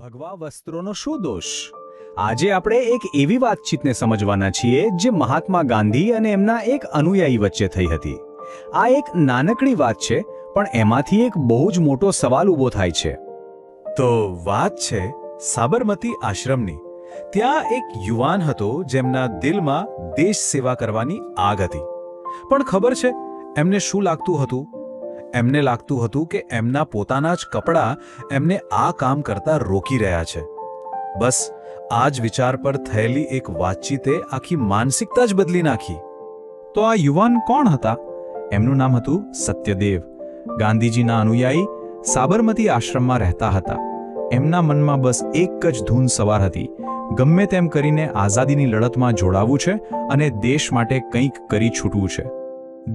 ભગવા વસ્ત્રોનો શું દોષ? આજે આપણે એક એવી વાતચીતને સમજવાના છીએ જે મહાત્મા ગાંધી અને એમના એક અનુયાયી વચ્ચે થઈ હતી. આ એક નાનકડી વાત છે, પણ એમાંથી એક બહુ જ મોટો સવાલ ઊભો થાય છે. તો વાત છે સાબરમતી આશ્રમની. ત્યાં એક યુવાન હતો જેમના દિલમાં દેશ સેવા કરવાની આગ હતી. પણ ખબર છે એમને શું લાગતું હતું? એમને લાગતું હતું કે એમના પોતાના જ કપડાં એમને આ કામ કરતા રોકી રહ્યા છે. બસ આ જ વિચાર પર થયેલી એક વાતચીતે આખી માનસિકતા જ બદલી નાખી. તો આ યુવાન કોણ હતા? એમનું નામ હતું સત્યદેવ. ગાંધીજીના અનુયાયી, સાબરમતી આશ્રમમાં રહેતા હતા. એમના મનમાં બસ એક જ ધૂન સવાર હતી: ગમે તેમ કરીને આઝાદીની લડતમાં જોડાવું છે અને દેશ માટે કંઈક કરી છૂટવું છે.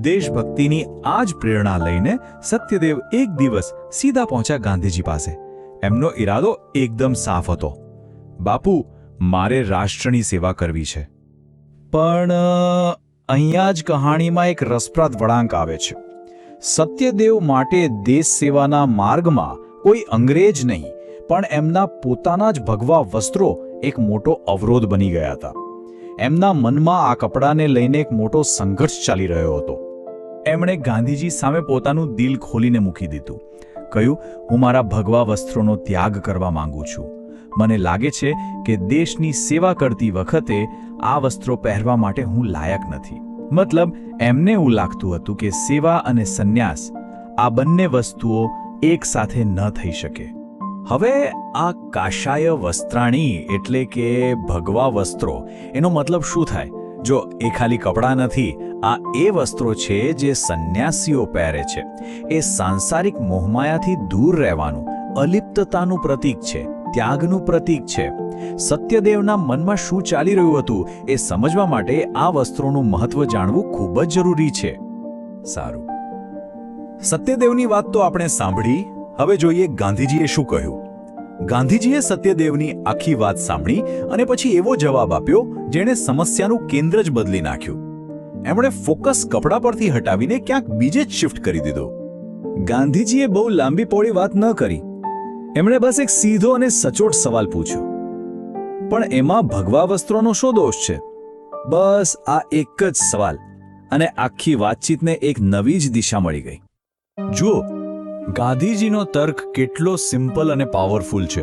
દેશભક્તિની આ જ પ્રેરણા લઈને સત્યદેવ એક દિવસ સીધા પહોંચ્યા ગાંધીજી પાસે. એમનો ઈરાદો એકદમ સાફ હતો: બાપુ, મારે રાષ્ટ્રની સેવા કરવી છે. પણ અહીંયા જ કહાણીમાં એક રસપ્રદ વળાંક આવે છે. સત્યદેવ માટે દેશ સેવાના માર્ગમાં કોઈ અંગ્રેજ નહીં, પણ એમના પોતાના જ ભગવા વસ્ત્રો એક મોટો અવરોધ બની ગયા હતા. એમના મનમાં આ કપડાને લઈને એક મોટો સંઘર્ષ ચાલી રહ્યો હતો. એમણે ગાંધીજી સામે પોતાનું દિલ ખોલીને મૂકી દીધું. કહ્યું, હું મારા ભગવા વસ્ત્રોનો ત્યાગ કરવા માંગુ છું. મને લાગે છે કે દેશની સેવા કરતી વખતે આ વસ્ત્રો પહેરવા માટે હું લાયક નથી. મતલબ એમને એવું લાગતું હતું કે સેવા અને સંન્યાસ, આ બંને વસ્તુઓ એક સાથે ન થઈ શકે. હવે આ કાશાય વસ્ત્રાણી એટલે કે ભગવા વસ્ત્રો, એનો મતલબ શું થાય? જો એ ખાલી કપડાં નથી, આ એ વસ્ત્રો છે જે સંન્યાસીઓ પહેરે છે. એ સાંસારિક મોહમાયાથી દૂર રહેવાનું, અલિપ્તતાનું પ્રતીક છે, ત્યાગનું પ્રતીક છે. સત્યદેવના મનમાં શું ચાલી રહ્યું હતું એ સમજવા માટે આ વસ્ત્રોનું મહત્વ જાણવું ખૂબ જ જરૂરી છે. સારું, સત્યદેવની વાત તો આપણે સાંભળી. હવે જોઈએ ગાંધીજીએ શું કહ્યું. ગાંધીજીએ સત્યદેવની આખી વાત સાંભળી અને પછી એવો જવાબ આપ્યો જેણે સમસ્યાનું કેન્દ્ર જ બદલી નાખ્યું. એમણે ફોકસ કપડા પરથી હટાવીને ક્યાંક બીજે જ શિફ્ટ કરી દીધો. ગાંધીજીએ બહુ લાંબી પહોળી વાત ન કરી. એમણે બસ એક સીધો અને સચોટ સવાલ પૂછ્યો: પણ એમાં ભગવા વસ્ત્રોનો શું દોષ છે? બસ આ એક જ સવાલ, અને આખી વાતચીતને એક નવી જ દિશા મળી ગઈ. જુઓ, ગાંધીજીનો તર્ક કેટલો સિમ્પલ અને પાવરફુલ છે.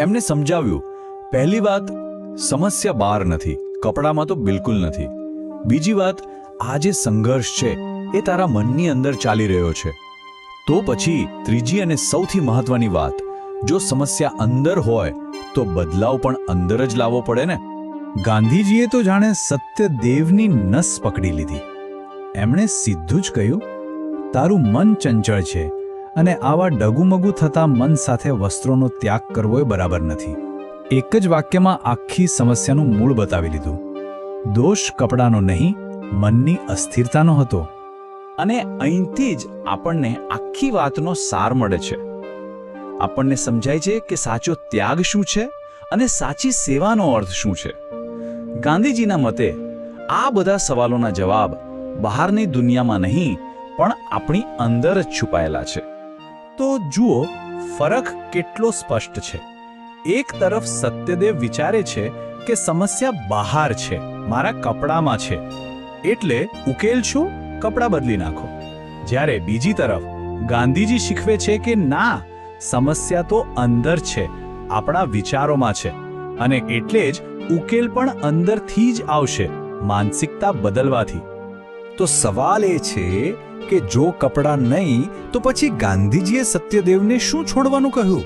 એમને સમજાવ્યું, પહેલી વાત, સમસ્યા બહાર નથી, કપડામાં તો બિલકુલ નથી. બીજી વાત, આ જે સંઘર્ષ છે એ તારા મનની અંદર ચાલી રહ્યો છે. તો પછી ત્રીજી અને સૌથી મહત્વની વાત, જો સમસ્યા અંદર હોય તો બદલાવ પણ અંદર જ લાવવો પડે ને. ગાંધીજીએ તો જાણે સત્યદેવની નસ પકડી લીધી. એમણે સીધું જ કહ્યું, તારું મન ચંચળ છે અને આવા ડગુમગુ થતા મન સાથે વસ્ત્રોનો ત્યાગ કરવો એ બરાબર નથી. એક જ વાક્યમાં આખી સમસ્યાનું મૂળ બતાવી લીધું. દોષ કપડાનો નહીં, મનની અસ્થિરતાનો હતો. અને અહીંથી જ આપણને આખી વાતનો સાર મળે છે. આપણને સમજાય છે કે સાચો ત્યાગ શું છે અને સાચી સેવાનો અર્થ શું છે. ગાંધીજીના મતે આ બધા સવાલોના જવાબ બહારની દુનિયામાં નહીં, પણ આપણી અંદર જ છુપાયેલા છે. તો જુઓ, ફરક કેટલો સ્પષ્ટ છે. એક તરફ સત્યદેવ વિચારે છે કે સમસ્યા બહાર છે, મારા કપડામાં છે, એટલે ઉકેલ શું? કપડાં બદલી નાખો. જ્યારે બીજી તરફ ગાંધીજી શીખવે છે કે ના, સમસ્યા તો અંદર છે, આપણા વિચારોમાં છે, અને એટલે જ ઉકેલ પણ અંદરથી જ આવશે, માનસિકતા બદલવાથી. તો સવાલ એ છે કે જો કપડાં નહીં તો પછી ગાંધીજીએ સત્યદેવને શું છોડવાનું કહ્યું?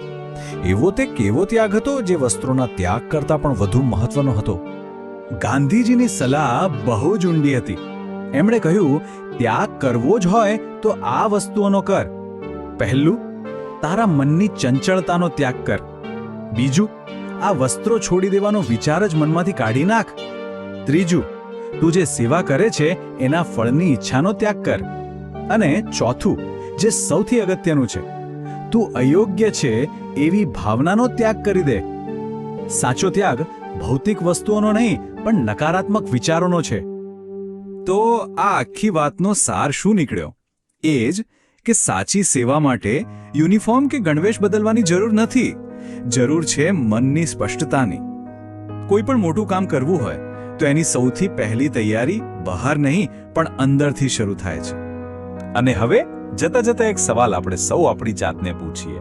એવો તે કેવો ત્યાગ હતો જે વસ્ત્રોના ત્યાગ કરતાં પણ વધુ મહત્વનો હતો? ગાંધીજીની સલાહ બહુ જ ઊંડી હતી. એમણે કહ્યું, ત્યાગ કરવો જ હોય તો આ વસ્તુઓનો કર. પહેલું, તારા મનની ચંચળતાનો ત્યાગ કર. બીજું, આ વસ્ત્રો છોડી દેવાનો વિચાર જ મનમાંથી કાઢી નાખ. ત્રીજું, તું જે સેવા કરે છે એના ફળની ઈચ્છાનો ત્યાગ કર. અને ચોથું, જે સૌથી અગત્યનું છે, તું અયોગ્ય છે એવી ભાવનાનો ત્યાગ કરી દે. સાચો ત્યાગ ભૌતિક વસ્તુઓનો નહીં, પણ નકારાત્મક વિચારોનો છે. તો આ આખી વાતનો સાર શું નીકળ્યો? એ જ કે સાચી સેવા માટે યુનિફોર્મ કે ગણવેશ બદલવાની જરૂર નથી. જરૂર છે મનની સ્પષ્ટતાની. કોઈ પણ મોટું કામ કરવું હોય તો એની સૌથી પહેલી તૈયારી બહાર નહીં પણ અંદરથી શરૂ થાય છે. અને હવે જતા જતા એક સવાલ આપણે સૌ આપણી જાતને પૂછીએ.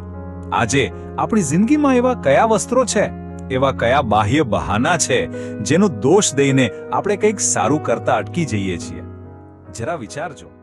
આજે આપણી જિંદગીમાં એવા કયા વસ્ત્રો છે, એવા કયા બાહ્ય બહાના છે જેનો દોષ દઈને આપણે કંઈક સારું કરતા અટકી જઈએ છીએ? જરા વિચારજો.